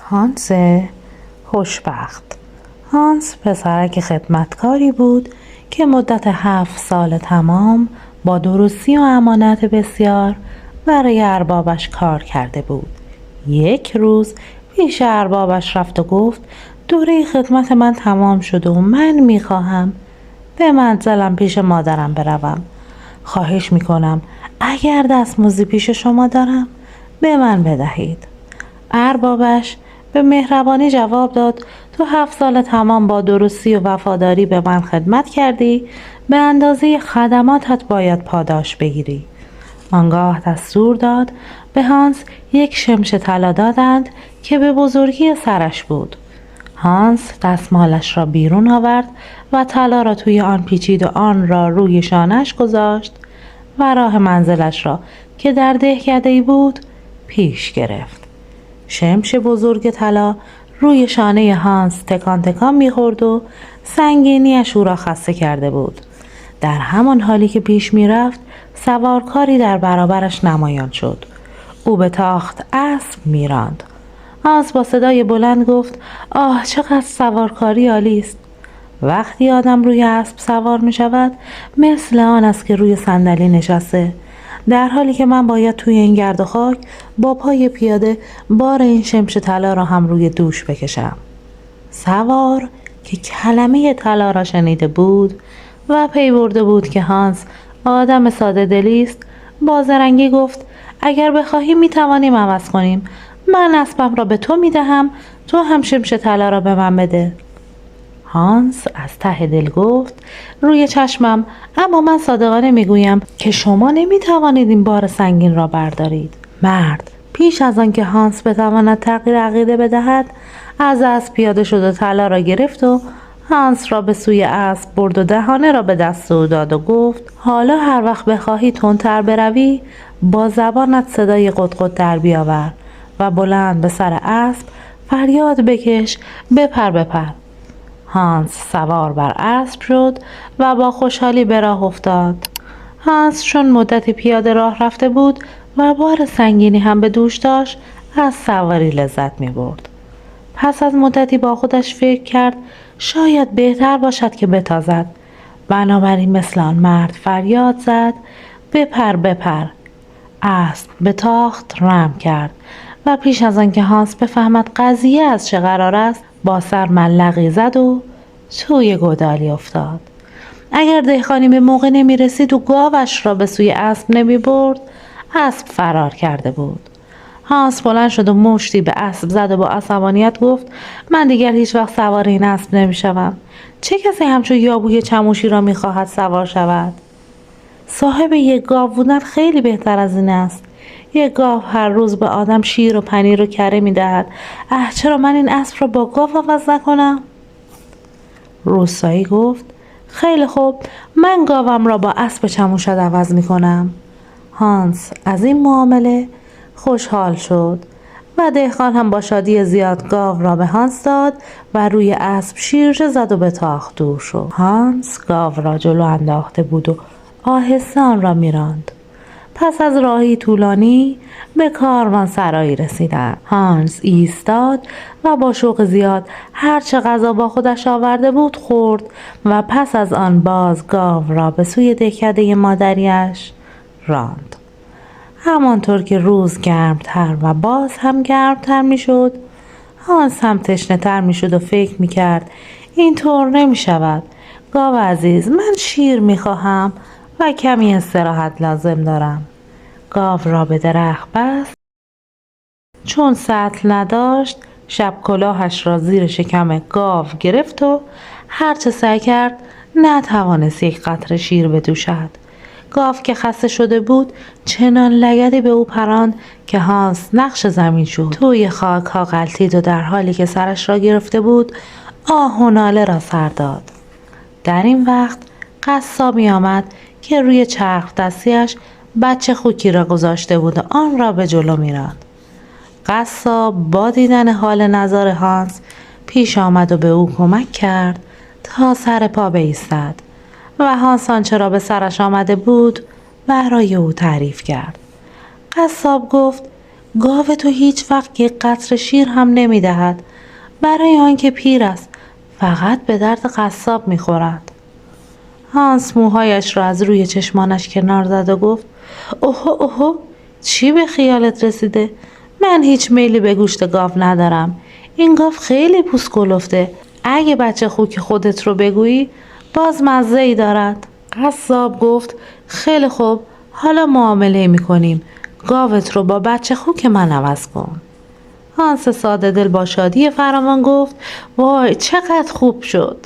هانس خوشبخت. هانس پسرک خدمتکاری بود که مدت 7 سال تمام با درستی و امانت بسیار برای اربابش کار کرده بود. یک روز پیش اربابش رفت و گفت دوره خدمت من تمام شده و من میخواهم به منزلم پیش مادرم بروم. خواهش میکنم اگر دستمزدی پیش شما دارم به من بدهید. اربابش به مهربانی جواب داد تو 7 سال تمام با درستی و وفاداری به من خدمت کردی، به اندازه خدماتت باید پاداش بگیری. آنگاه دستور داد به هانس یک شمش طلا دادند که به بزرگی سرش بود. هانس دستمالش را بیرون آورد و طلا را توی آن پیچید و آن را روی شانه‌اش گذاشت و راه منزلش را که در دهکده‌ای بود پیش گرفت. شمش بزرگ طلا روی شانه هانس تکان تکان می‌خورد و سنگینی‌اش او را خسته کرده بود. در همان حالی که پیش می‌رفت سوارکاری در برابرش نمایان شد. او به تاخت اسب می‌راند. هانس با صدای بلند گفت آه چقدر سوارکاری عالی است. وقتی آدم روی اسب سوار می‌شود مثل آن است که روی صندلی نشسته، در حالی که من باید توی این گرد و خاک با پای پیاده بار این شمش طلا را هم روی دوش بکشم. سوار که کلمه طلا را شنیده بود و پی برده بود که هانس آدم ساده دلی است، با زرنگی گفت اگر بخواهی میتوانیم عوض کنیم. من اسبم را به تو میدهم، تو هم شمش طلا را به من بده. هانس از ته دل گفت روی چشمم، اما من صادقانه میگویم که شما نمیتوانید این بار سنگین را بردارید. مرد پیش از آن که هانس بتواند تغییر عقیده بدهد از اسب پیاده شد و طلا را گرفت و هانس را به سوی اسب برد و دهانه را به دست او داد و گفت حالا هر وقت بخواهی تندتر بروی با زبانت صدای قدقد در بیاور و بلند به سر اسب فریاد بکش بپر بپر. هانس سوار بر اسب شد و با خوشحالی به راه افتاد. هانس چون مدتی پیاده راه رفته بود و بار سنگینی هم به دوش داشت از سواری لذت می برد. پس از مدتی با خودش فکر کرد شاید بهتر باشد که بتازد. بنابراین مثل آن مرد فریاد زد بپر بپر. اسب به تاخت رم کرد و پیش از آن که هانس بفهمد قضیه از چه قرار است با سر ملقی زد و توی گودالی افتاد. اگر دهقانی به موقع نمی رسید و گاوش را به سوی اسب نمی برد اسب فرار کرده بود. هانس بلند شد و مشتی به اسب زد و با عصبانیت گفت من دیگر هیچ وقت سوار این اسب نمی شوم. چه کسی همچون یابوی چموشی را می خواهد سوار شود؟ صاحب یک گاو بودن خیلی بهتر از این است. یک گاو هر روز به آدم شیر و پنیر و کره می دهد. چرا من این اسب را با گاو عوض نکنم؟ روستایی گفت خیلی خوب، من گاوم را با اسب چموشت عوض می کنم. هانس از این معامله خوشحال شد و دهقان هم با شادی زیاد گاو را به هانس داد و روی اسب شیرجه زد و به تاخت دور شد. هانس گاو را جلو انداخته بود و آهسته آن را می راند. پس از راهی طولانی به کاروانسرایی رسیدند. هانس ایستاد و با شوق زیاد هرچه غذا با خودش آورده بود خورد و پس از آن باز گاو را به سوی دهکده مادریش راند. همانطور که روز گرمتر و باز هم گرمتر می شد هانس هم تشنه تر می شد و فکر می کرد این طور نمی شود. گاو عزیز، من شیر می خواهم و کمی استراحت لازم دارم. گاو را به درخت بست. چون سطل نداشت شب کلاهش را زیر شکم گاو گرفت و هرچه سعی کرد نتوانست یک قطره شیر بدوشد. گاو که خسته شده بود چنان لگدی به او پراند که هانس نقش زمین شد. توی خاک ها غلتید و در حالی که سرش را گرفته بود آه و ناله را سر داد. در این وقت قصابی آمد که روی چرخ دستیش بچه خوکی را گذاشته بود و آن را به جلو می راند. قصاب با دیدن حال نزار هانس پیش آمد و به او کمک کرد تا سر پا بایستد و هانس آنچه را به سرش آمده بود برای او تعریف کرد. قصاب گفت گاو تو هیچ وقت یک قطره شیر هم نمی دهد، برای آنکه پیر است، فقط به درد قصاب می خورد. هانس موهایش را از روی چشمانش کنار زد و گفت اوه اوه، چی به خیالت رسیده؟ من هیچ میلی به گوشت گاو ندارم. این گاو خیلی پوست کلفته. اگه بچه خوک خودت رو بگویی باز مزه ای دارد. قصاب گفت خیلی خوب، حالا معامله می کنیم. گاوت رو با بچه خوک من عوض کن. هانس ساده دل با شادی فراوان گفت وای چقدر خوب شد،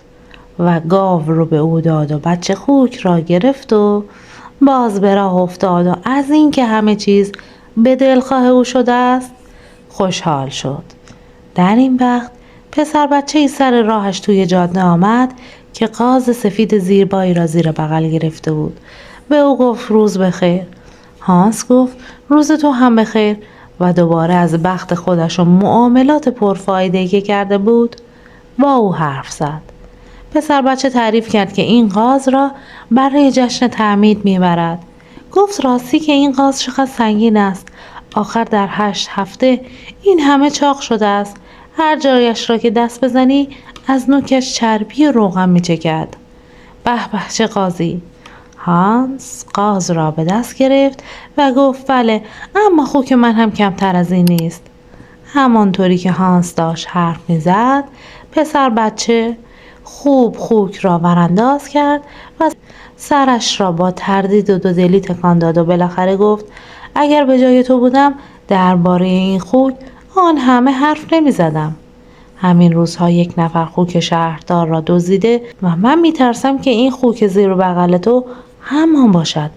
و گاو رو به او داد و بچه خوک را گرفت و باز به راه افتاد و از اینکه همه چیز به دلخواه او شده است خوشحال شد. در این وقت پسر بچه ای سر راهش توی جاده آمد که قاز سفید زیربایی را زیر بغل گرفته بود. به او گفت روز بخیر. هانس گفت روز تو هم بخیر و دوباره از بخت خودش و معاملات پرفایده‌ای که کرده بود با او حرف زد. پسر بچه تعریف کرد که این قاز را برای جشن تعمید میبرد. گفت راستی که این قاز چقدر سنگین است. آخر در 8 هفته این همه چاق شده است. هر جایش را که دست بزنی از نوکش چربی و روغن میچکد. به به چه قازی! هانس قاز را به دست گرفت و گفت بله، اما خوک من هم کمتر از این نیست. همانطوری که هانس داشت حرف میزد پسر بچه خوب خوک را ورانداز کرد و سرش را با تردید و دودلی تکان داد و بالاخره گفت اگر به جای تو بودم درباره این خوک آن همه حرف نمی زدم. همین روزها یک نفر خوک شهردار را دزدیده و من می ترسم که این خوک زیر بغل تو همان باشد.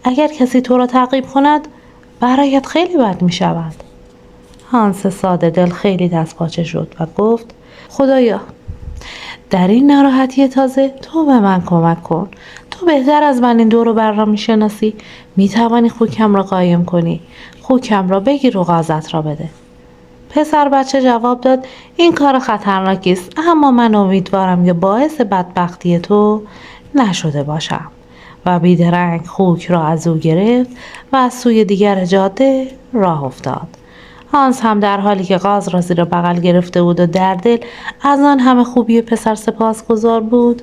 اگر کسی تو را تعقیب کند برایت خیلی بد می شود. هانس ساده دل خیلی دستپاچه شد و گفت خدایا در این ناراحتی تازه تو به من کمک کن. تو بهتر از من این دور و بر را میشناسی. میتوانی خوکم را قایم کنی. خوکم را بگیر و قازت را بده. پسر بچه جواب داد این کار خطرناکی است، اما من امیدوارم که باعث بدبختی تو نشده باشم. و بیدرنگ خوک را از او گرفت و از سوی دیگر جاده راه افتاد. هانس هم در حالی که قاز را زیر بغل گرفته بود و در دل از آن همه خوبی پسر سپاسگزار بود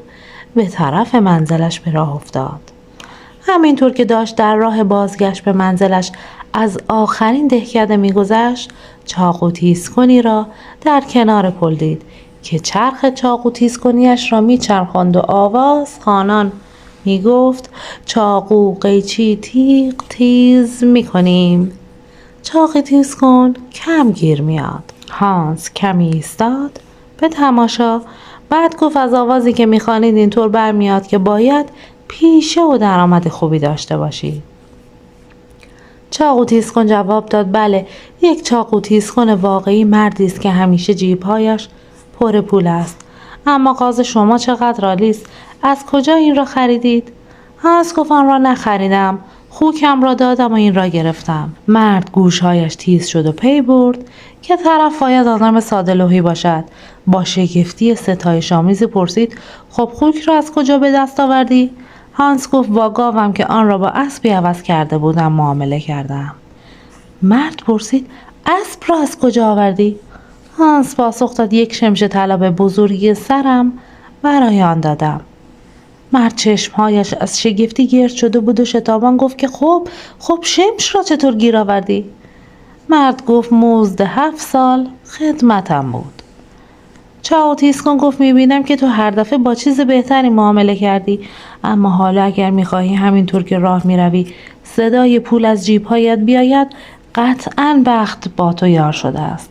به طرف منزلش به راه افتاد. همینطور که داشت در راه بازگشت به منزلش از آخرین دهکده میگذشت چاقو تیزکنی را در کنار پل دید که چرخ چاقو تیزکنیش را میچرخاند و آواز خوانان میگفت چاقو قیچی تیغ تیز میکنیم. چاقی تیز کن کم گیر میاد. هانس کمی ایستاد به تماشا، بعد گفت از آوازی که میخوانید اینطور برمیاد که باید پیشه و درآمد خوبی داشته باشید. چاقو تیز کن جواب داد بله، یک چاقو تیز کن واقعی مردی است که همیشه جیبهایش پر پول است. اما قاز شما چقدر عالی است. از کجا این را خریدید؟ هانس گفت آن را نخریدم، خوکم را دادم و این را گرفتم. مرد گوشهایش تیز شد و پی برد که طرف باید آدم ساده لوحی باشد. با شگفتی ستایش آمیزی پرسید خب خوک را از کجا به دست آوردی؟ هانس گفت با گاوم که آن را با اسبی عوض کرده بودم معامله کردم. مرد پرسید اسب را از کجا آوردی؟ هانس پاسخ داد یک شمش طلا به بزرگی سرم برای آن دادم. مرد چشمهایش از شگفتی گرد شده بود و شتابان گفت که خب شمش را چطور گیر آوردی؟ مرد گفت مزد 7 سال خدمتم بود. چاقو تیز کن گفت میبینم که تو هر دفعه با چیز بهتری معامله کردی، اما حالا اگر میخواهی همینطور که راه میروی صدای پول از جیبهایت بیاید قطعاً بخت با تو یار شده است.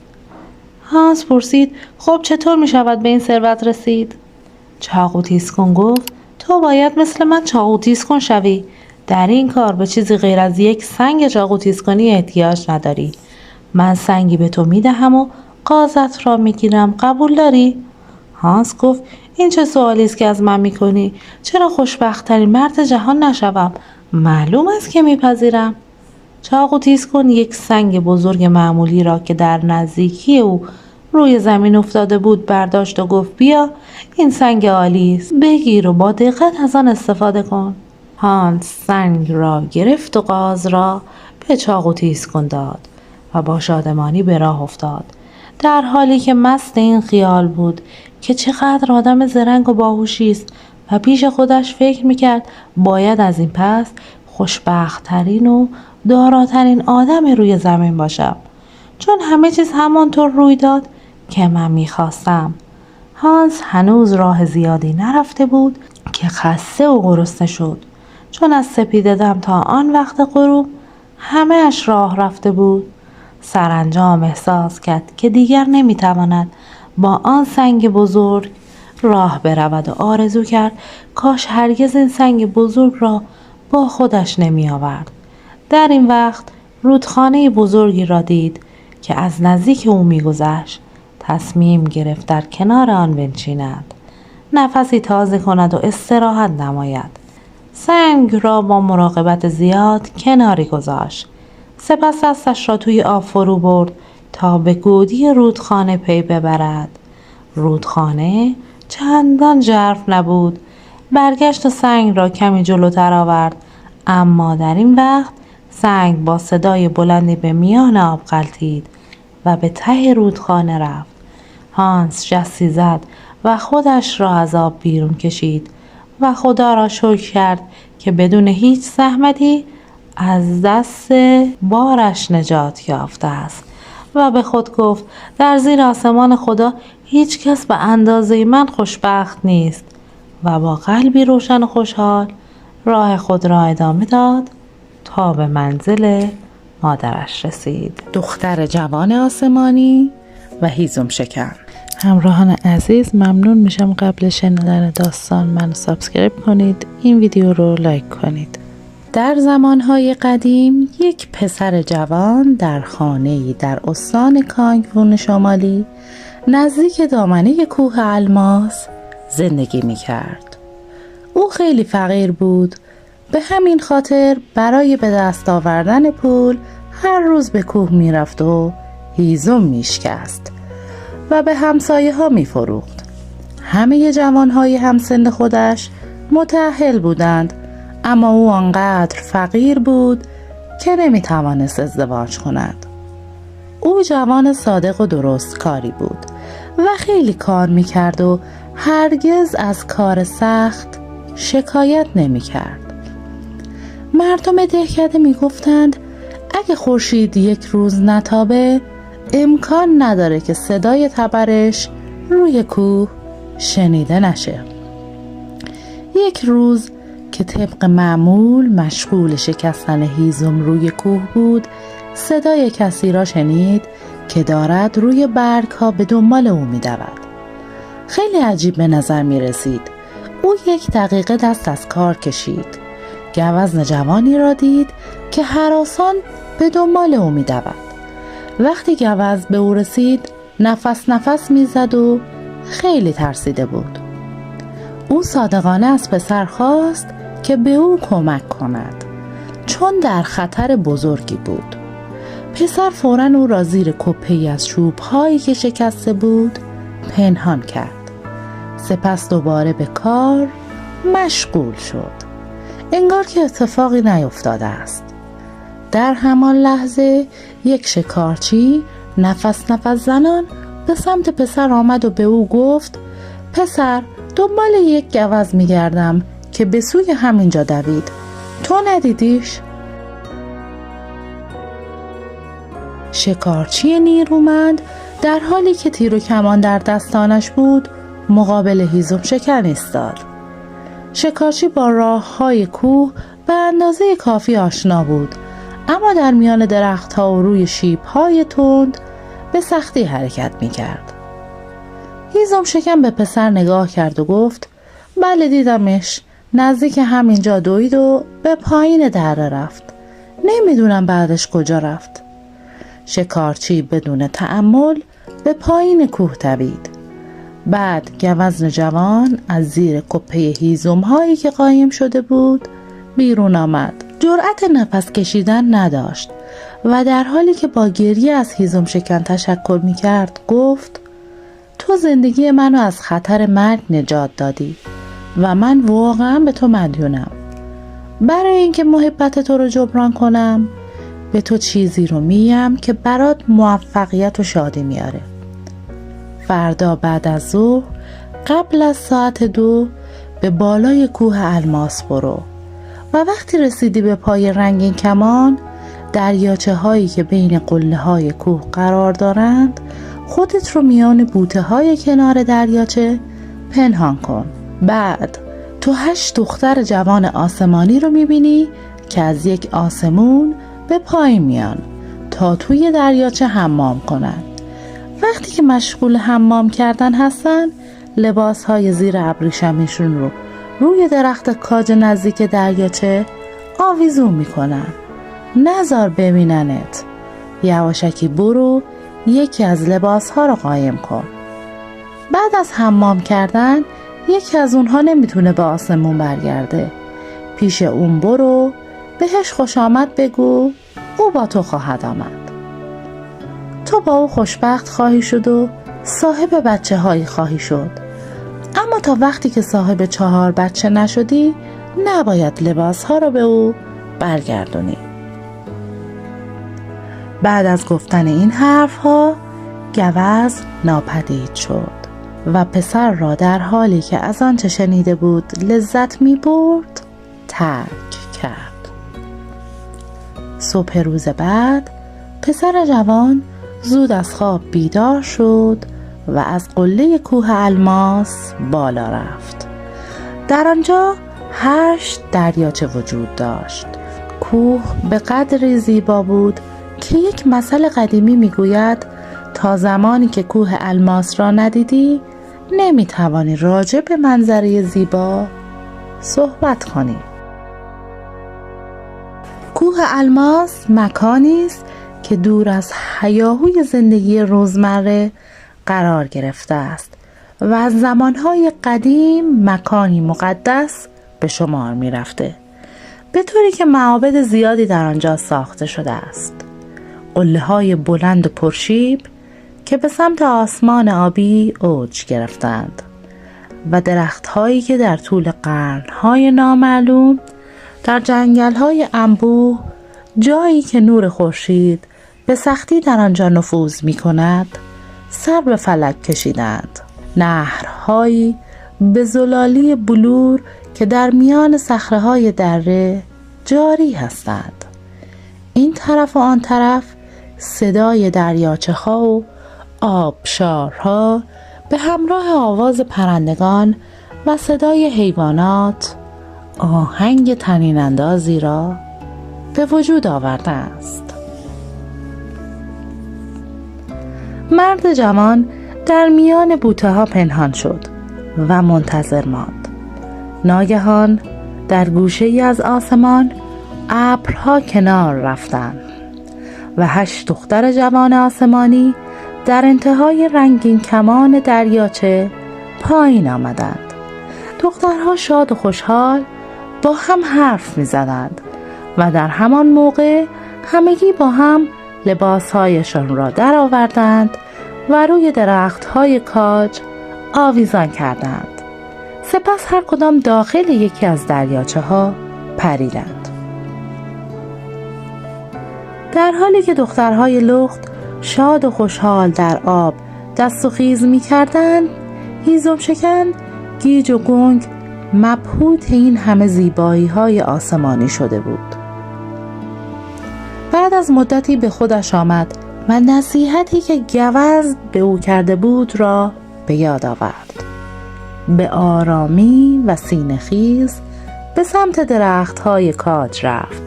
هانس پرسید خب چطور میشود به این ثروت رسید؟ چاقو تیز کن گفت تو باید مثل من چاقو تیز کن شوی. در این کار به چیزی غیر از یک سنگ چاقو تیز کنی احتیاج نداری. من سنگی به تو میدهم و قازت را میگیرم، قبول داری؟ هانس گفت این چه سوالی است که از من میکنی؟ چرا خوشبخت ترین مرد جهان نشوم؟ معلوم است که میپذیرم. چاقو تیز کن یک سنگ بزرگ معمولی را که در نزدیکی او روی زمین افتاده بود برداشت و گفت بیا این سنگ عالی است، بگیر و با دقت از آن استفاده کن. هانس سنگ را گرفت و قاز را به چاقو تیز کن داد و با شادمانی به راه افتاد، در حالی که مست این خیال بود که چقدر آدم زرنگ و باهوشی است و پیش خودش فکر میکرد باید از این پس خوشبخت‌ترین و داراترین آدم روی زمین باشم، چون همه چیز همانطور روی داد که من میخواستم. هانس هنوز راه زیادی نرفته بود که خسته و گرسنه شد، چون از سپیده‌دم تا آن وقت غروب همه اش راه رفته بود. سرانجام احساس کرد که دیگر نمیتواند با آن سنگ بزرگ راه برود و آرزو کرد کاش هرگز این سنگ بزرگ را با خودش نمی آورد. در این وقت رودخانه بزرگی را دید که از نزدیک او می‌گذشت. تصمیم گرفت در کنار آن بنشیند، نفسی تازه کند و استراحت نماید. سنگ را با مراقبت زیاد کناری گذاشت. سپس دستش را توی آب فرو برد تا به گودی رودخانه پی ببرد. رودخانه چندان ژرف نبود. برگشت و سنگ را کمی جلوتر آورد، اما در این وقت سنگ با صدای بلندی به میان آب غلتید و به ته رودخانه رفت. هانس جستی زد و خودش را از آب بیرون کشید و خدا را شکر کرد که بدون هیچ زحمتی از دست بارش نجات یافته است و به خود گفت در زیر آسمان خدا هیچ کس به اندازه من خوشبخت نیست و با قلبی روشن و خوشحال راه خود را ادامه داد تا به منزل مادرش رسید. دختر جوان آسمانی و هیزم شکن. همراهان عزیز، ممنون میشم قبل شنیدن داستان منو سابسکرایب کنید، این ویدیو رو لایک کنید. در زمانهای قدیم یک پسر جوان در خانه‌ای در استان کانگوون شمالی نزدیک دامنه کوه الماس زندگی میکرد. او خیلی فقیر بود، به همین خاطر برای به دست آوردن پول هر روز به کوه میرفت و هیزم میشکست و به همسایه ها میفروخت. همه جوانهای همسن خودش متأهل بودند، اما او آنقدر فقیر بود که نمیتوانست ازدواج کند. او جوان صادق و درست کاری بود و خیلی کار میکرد و هرگز از کار سخت شکایت نمیکرد. مردم دهکده میگفتند اگه خورشید یک روز نتابه امکان نداره که صدای تبرش روی کوه شنیده نشه. یک روز که طبق معمول مشغول شکستن هیزم روی کوه بود، صدای کسی را شنید که دارد روی برگ ها به دنبال او می دود. خیلی عجیب به نظر می رسید. او 1 دقیقه دست از کار کشید. گوزن جوانی را دید که هراسان به دنبال او می دود. وقتی گوزن به او رسید نفس می زد و خیلی ترسیده بود. او صادقانه از پسر خواست که به او کمک کند، چون در خطر بزرگی بود. پسر فوراً او را زیر کپه‌ای از چوب‌هایی که شکسته بود پنهان کرد. سپس دوباره به کار مشغول شد، انگار که اتفاقی نیفتاده است. در همان لحظه یک شکارچی نفس زنان به سمت پسر آمد و به او گفت پسر، دنبال یک گوزن می‌گردم که به سوی همینجا دوید، تو ندیدیش؟ شکارچی نیرومند در حالی که تیر و کمان در دستانش بود مقابل هیزم شکن ایستاد. شکارچی با راه‌های کوه به اندازه کافی آشنا بود، اما در میان درخت‌ها و روی شیب‌های تند به سختی حرکت می‌کرد. هیزم شکن به پسر نگاه کرد و گفت بله دیدمش، نزدیک همینجا دوید و به پایین دره رفت، نمیدونم بعدش کجا رفت. شکارچی بدون تأمل به پایین کوه دوید. بعد گوزن جوان از زیر کپه هیزم هایی که قایم شده بود بیرون آمد. جرأت نفس کشیدن نداشت و در حالی که با گریه از هیزم شکن تشکر می کرد گفت تو زندگی منو از خطر مرگ نجات دادی و من واقعا به تو مدیونم. برای اینکه محبت تو رو جبران کنم به تو چیزی رو میم که برات موفقیت و شادی میاره. فردا بعد از ظهر قبل از ساعت 2 به بالای کوه الماس برو و وقتی رسیدی به پای رنگین کمان، دریاچه هایی که بین قله های کوه قرار دارند، خودت رو میان بوته های کنار دریاچه پنهان کن. بعد تو 8 دختر جوان آسمانی رو میبینی که از یک آسمون به پایین میان تا توی دریاچه حمام کنن. وقتی که مشغول حمام کردن هستن، لباس های زیر ابریشمیشون رو روی درخت کاج نزدیک دریاچه آویزون میکنن. نذار ببیننت. یواشکی برو یکی از لباس ها رو قایم کن. بعد از حمام کردن یکی از اونها نمیتونه به آسمون برگرده. پیش اون برو، بهش خوش آمد بگو، او با تو خواهد آمد. تو با او خوشبخت خواهی شد و صاحب بچه هایی خواهی شد. اما تا وقتی که صاحب 4 بچه نشدی، نباید لباس ها رو به او برگردونی. بعد از گفتن این حرف ها، گوزن ناپدید شد و پسر را در حالی که از آنچه شنیده بود لذت می برد ترک کرد. صبح روز بعد پسر جوان زود از خواب بیدار شد و از قله کوه الماس بالا رفت. در آنجا 8 دریاچه وجود داشت. کوه به قدری زیبا بود که یک مثل قدیمی میگوید تا زمانی که کوه الماس را ندیدی نمیتوانی راجع به منظره زیبا صحبت کنی. کوه الماس مکانی است که دور از هیاهوی زندگی روزمره قرار گرفته است و از زمانهای قدیم مکانی مقدس به شمار می رفته، به طوری که معابد زیادی در آنجا ساخته شده است. قله های بلند و پرشیب که به سمت آسمان آبی اوج گرفتند و درخت هایی که در طول قرنهای نامعلوم در جنگل های انبوه، جایی که نور خورشید به سختی در آنجا نفوذ می کند، سر به فلک کشیدند. نهرهایی به زلالی بلور که در میان صخره‌های دره جاری هستند. این طرف و آن طرف صدای دریاچه ها و آبشارها به همراه آواز پرندگان و صدای حیوانات آهنگ طنین اندازی را به وجود آورده است. مرد جوان در میان بوته ها پنهان شد و منتظر ماند. ناگهان در گوشه ای از آسمان ابرها کنار رفتند و 8 دختر جوان آسمانی در انتهای رنگین کمان دریاچه پایین آمدند. دخترها شاد و خوشحال با هم حرف می زدند و در همان موقع همگی با هم لباسهایشان را در آوردند و روی درختهای کاج آویزان کردند. سپس هر کدام داخل یکی از دریاچه ها پریدند. در حالی که دخترهای لخت شاد و خوشحال در آب دست و خیز می کردند، هیزم شکن، گیج و گنگ مبهوت این همه زیبایی های آسمانی شده بود. بعد از مدتی به خودش آمد و نصیحتی که گوزن به او کرده بود را به یاد آورد. به آرامی و سینه خیز به سمت درخت‌های کاج رفت،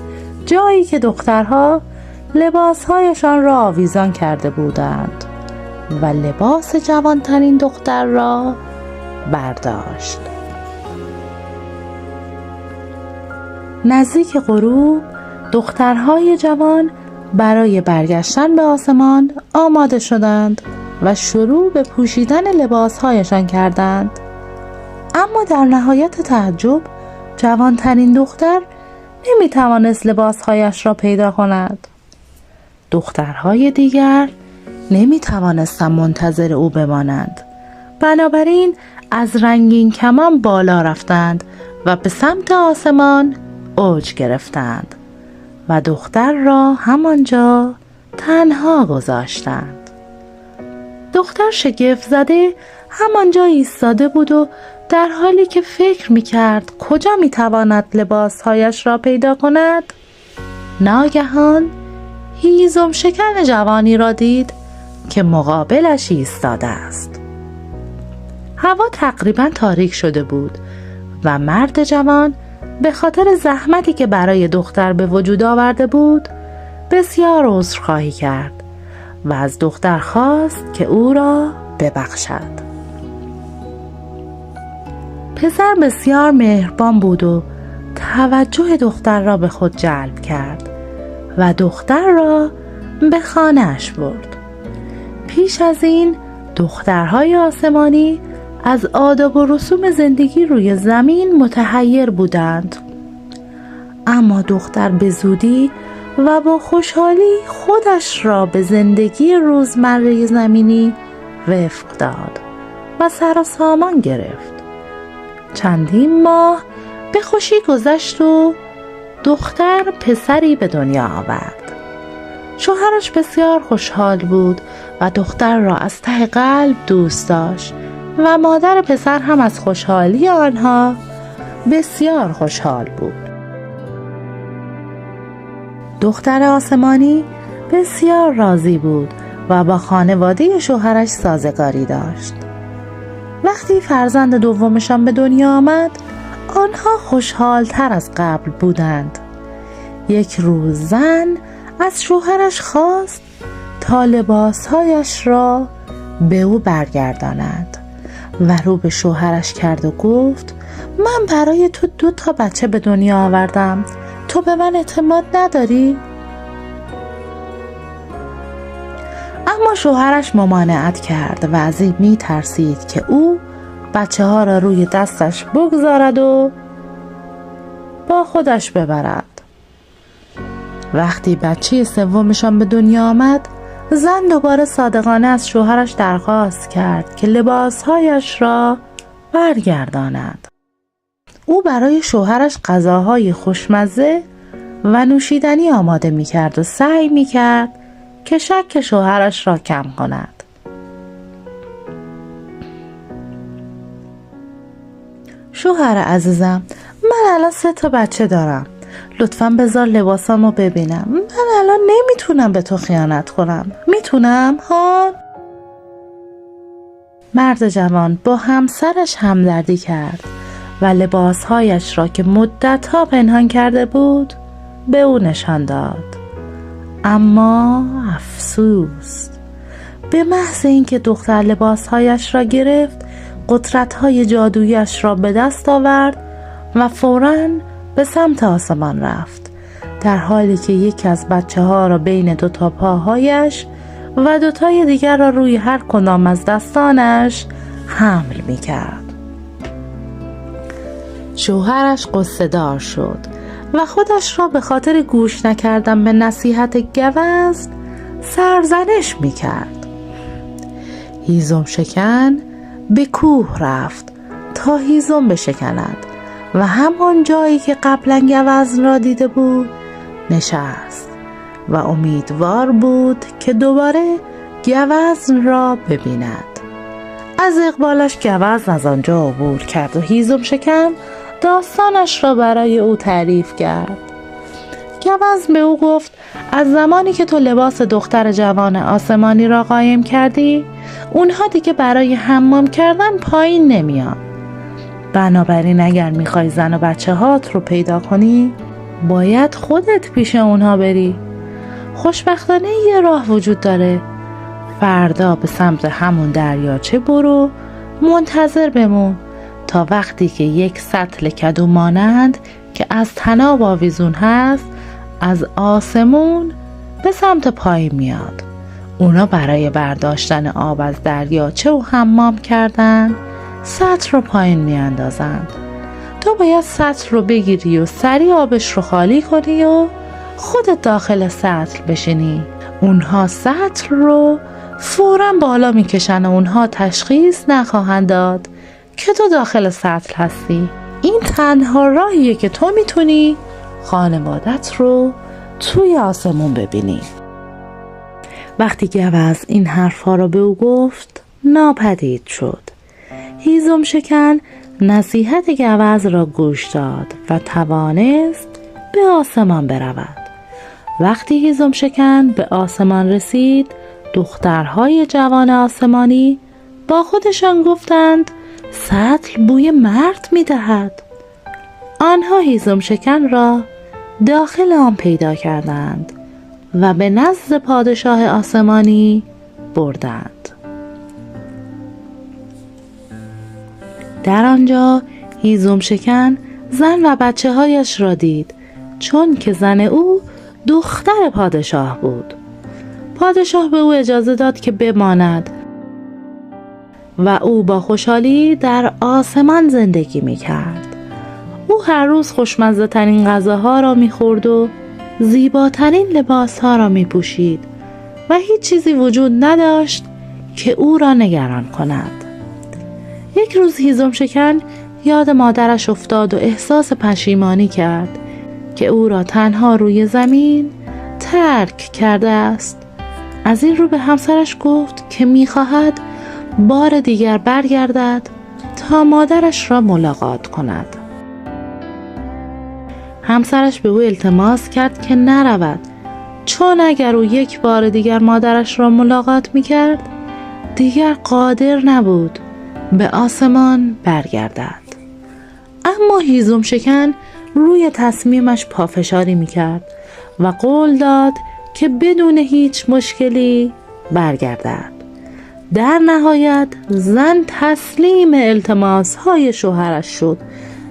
جایی که دخترها لباسهایشان را آویزان کرده بودند و لباس جوانترین دختر را برداشت. نزدیک غروب دخترهای جوان برای برگشتن به آسمان آماده شدند و شروع به پوشیدن لباسهایشان کردند. اما در نهایت تعجب جوانترین دختر نمیتوانست لباسهایش را پیدا کند. دخترهای دیگر نمیتوانستند منتظر او بمانند، بنابراین از رنگین کمان بالا رفتند و به سمت آسمان اوج گرفتند و دختر را همانجا تنها گذاشتند. دختر شگفت زده همانجا ایستاده بود و در حالی که فکر می‌کرد کجا می‌تواند لباسهایش را پیدا کند، ناگهان هیزم شکن جوانی را دید که مقابلش ایستاده است. هوا تقریباً تاریک شده بود و مرد جوان به خاطر زحمتی که برای دختر به وجود آورده بود بسیار عذرخواهی کرد و از دختر خواست که او را ببخشد. پسر بسیار مهربان بود و توجه دختر را به خود جلب کرد و دختر را به خانه‌اش برد. پیش از این دخترهای آسمانی از آداب و رسوم زندگی روی زمین متحیر بودند، اما دختر به زودی و با خوشحالی خودش را به زندگی روزمره زمینی وفق داد و سر و سامان گرفت. چندین ماه به خوشی گذشت و دختر پسری به دنیا آورد. شوهرش بسیار خوشحال بود و دختر را از ته قلب دوست داشت و مادر پسر هم از خوشحالی آنها بسیار خوشحال بود. دختر آسمانی بسیار راضی بود و با خانواده شوهرش سازگاری داشت. وقتی فرزند دومشان به دنیا آمد، آنها خوشحال‌تر از قبل بودند. یک روز زن از شوهرش خواست تا لباسهایش را به او برگرداند و رو به شوهرش کرد و گفت: من برای تو 2 بچه به دنیا آوردم، تو به من اعتماد نداری؟ اما شوهرش ممانعت کرد و از این می ترسید که او بچه ها را روی دستش بگذارد و با خودش ببرد. وقتی بچه سومشان به دنیا آمد، زن دوباره صادقانه از شوهرش درخواست کرد که لباسهایش را برگرداند. او برای شوهرش غذاهای خوشمزه و نوشیدنی آماده می کرد و سعی می کرد که شک شوهرش را کم کند. شوهر عزیزم، من الان 3 بچه دارم، لطفاً بذار لباسامو ببینم، من الان نمیتونم به تو خیانت کنم، میتونم ها؟ مرد جوان با همسرش همدردی کرد و لباسهایش را که مدت‌ها پنهان کرده بود به او نشان داد. اما افسوس، به محض اینکه دختر لباسهایش را گرفت، قدرت‌های جادویی‌اش را به دست آورد و فوراً به سمت آسمان رفت، در حالی که یکی از بچه‌ها را بین 2 پاهایش و 2 دیگر را روی هر کدام از دستانش حمل می‌کرد. شوهرش غصه‌دار شد و خودش را به خاطر گوش نکردن به نصیحت گوزن سرزنش می‌کرد. هیزم شکن به کوه رفت تا هیزم بشکند و همان جایی که قبلا گوزن را دیده بود نشست و امیدوار بود که دوباره گوزن را ببیند. از اقبالش گوزن از آنجا عبور کرد و هیزم شکن داستانش را برای او تعریف کرد. گوزن به او گفت: از زمانی که تو لباس دختر جوان آسمانی را قایم کردی، اونها دیگه برای حمام کردن پایین نمیان. بنابراین اگر میخوای زن و بچه هات رو پیدا کنی، باید خودت پیش اونها بری. خوشبختانه یه راه وجود داره. فردا به سمت همون دریاچه برو، منتظر بمون تا وقتی که یک سطل کدو مانند که از طناب آویزون هست از آسمون به سمت پایین میاد. اونا برای برداشتن آب از دریاچه و حمام کردن سطل رو پایین میاندازند. تو باید سطل رو بگیری و سریع آبش رو خالی کنی و خودت داخل سطل بشینی. اونها سطل رو فوراً بالا میکشن و اونها تشخیص نخواهند داد که تو داخل سطل هستی. این تنها راهیه که تو میتونی خانوادت رو توی آسمون ببینی. وقتی گوزن این حرفها را به او گفت ناپدید شد. هیزم شکن نصیحت گوزن را گوش داد و توانست به آسمان برود. وقتی هیزم شکن به آسمان رسید، دخترهای جوان آسمانی با خودشان گفتند سطل بوی مرد می دهد. آنها هیزم شکن را داخل آن پیدا کردند و به نزد پادشاه آسمانی بردند. در آنجا هیزم شکن زن و بچه هایش را دید، چون که زن او دختر پادشاه بود. پادشاه به او اجازه داد که بماند و او با خوشحالی در آسمان زندگی می کرد. او هر روز خوشمزه ترین غذاها را می خورد و زیباترین لباس ها را می پوشید و هیچ چیزی وجود نداشت که او را نگران کند. یک روز هیزم شکن یاد مادرش افتاد و احساس پشیمانی کرد که او را تنها روی زمین ترک کرده است. از این رو به همسرش گفت که می‌خواهد بار دیگر برگردد تا مادرش را ملاقات کند. همسرش به او التماس کرد که نرود، چون اگر او یک بار دیگر مادرش را ملاقات می‌کرد دیگر قادر نبود به آسمان برگردد. اما هیزم شکن روی تصمیمش پافشاری می‌کرد و قول داد که بدون هیچ مشکلی برگردد. در نهایت زن تسلیم التماس‌های شوهرش شد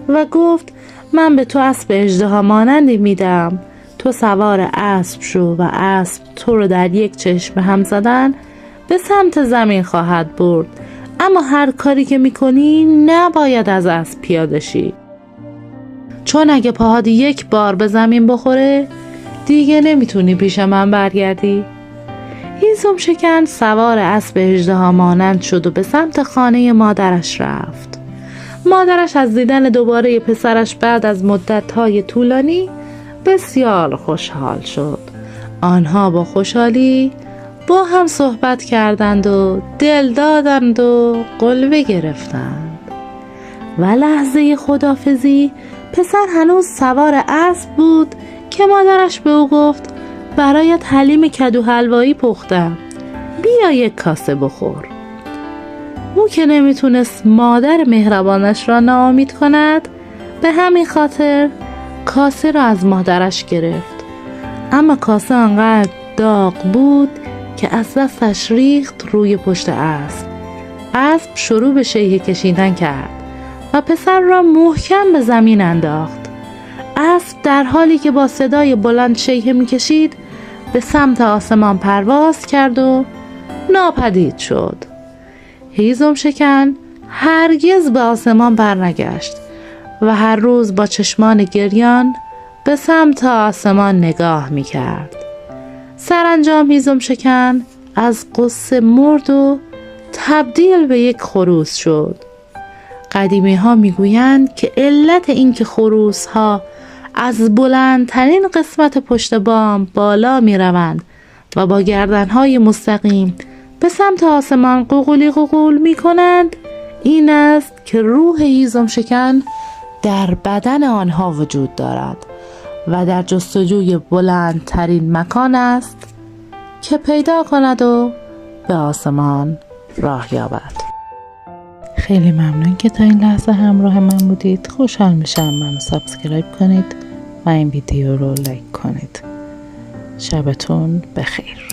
و گفت من به تو اسب اژدها مانندی میدم، تو سوار اسب شو و اسب تو رو در یک چشم هم زدن به سمت زمین خواهد برد، اما هر کاری که میکنی نباید از اسب پیاده شی، چون اگه پاهات یک بار به زمین بخوره دیگه نمیتونی پیش من برگردی. هیزم شکن سوار اسب اژدها مانند شد و به سمت خانه مادرش رفت. مادرش از دیدن دوباره پسرش بعد از مدت‌های طولانی بسیار خوشحال شد. آنها با خوشحالی با هم صحبت کردند و دل دادند و قلوه گرفتند. و لحظه خداحافظی پسر هنوز سوار اسب بود که مادرش به او گفت برایت حلیم کدو حلوایی پختم، بیا یک کاسه بخور. او که نمیتونست مادر مهربانش را ناامید کند، به همین خاطر کاسه را از مادرش گرفت. اما کاسه آنقدر داغ بود که از دستش ریخت روی پشت اسب. اسب شروع به شیهه کشیدن کرد و پسر را محکم به زمین انداخت. اسب در حالی که با صدای بلند شیهه میکشید به سمت آسمان پرواز کرد و ناپدید شد. هیزم شکن هرگز به آسمان برنگشت و هر روز با چشمان گریان به سمت آسمان نگاه میکرد. سرانجام هیزم شکن از غصه مرد و تبدیل به یک خروس شد. قدیمی ها میگویند که علت این که خروس ها از بلندترین قسمت پشت بام بالا می روند و با گردنهای مستقیم به سمت آسمان قوقولی قوقول می کنند این است که روح هیزم شکن در بدن آنها وجود دارد و در جستجوی بلندترین مکان است که پیدا کند و به آسمان راه یابد. خیلی ممنون که تا این لحظه همراه من بودید. خوشحال میشم منو سابسکرایب کنید و این ویدیو رو لایک کنید. شبتون بخیر.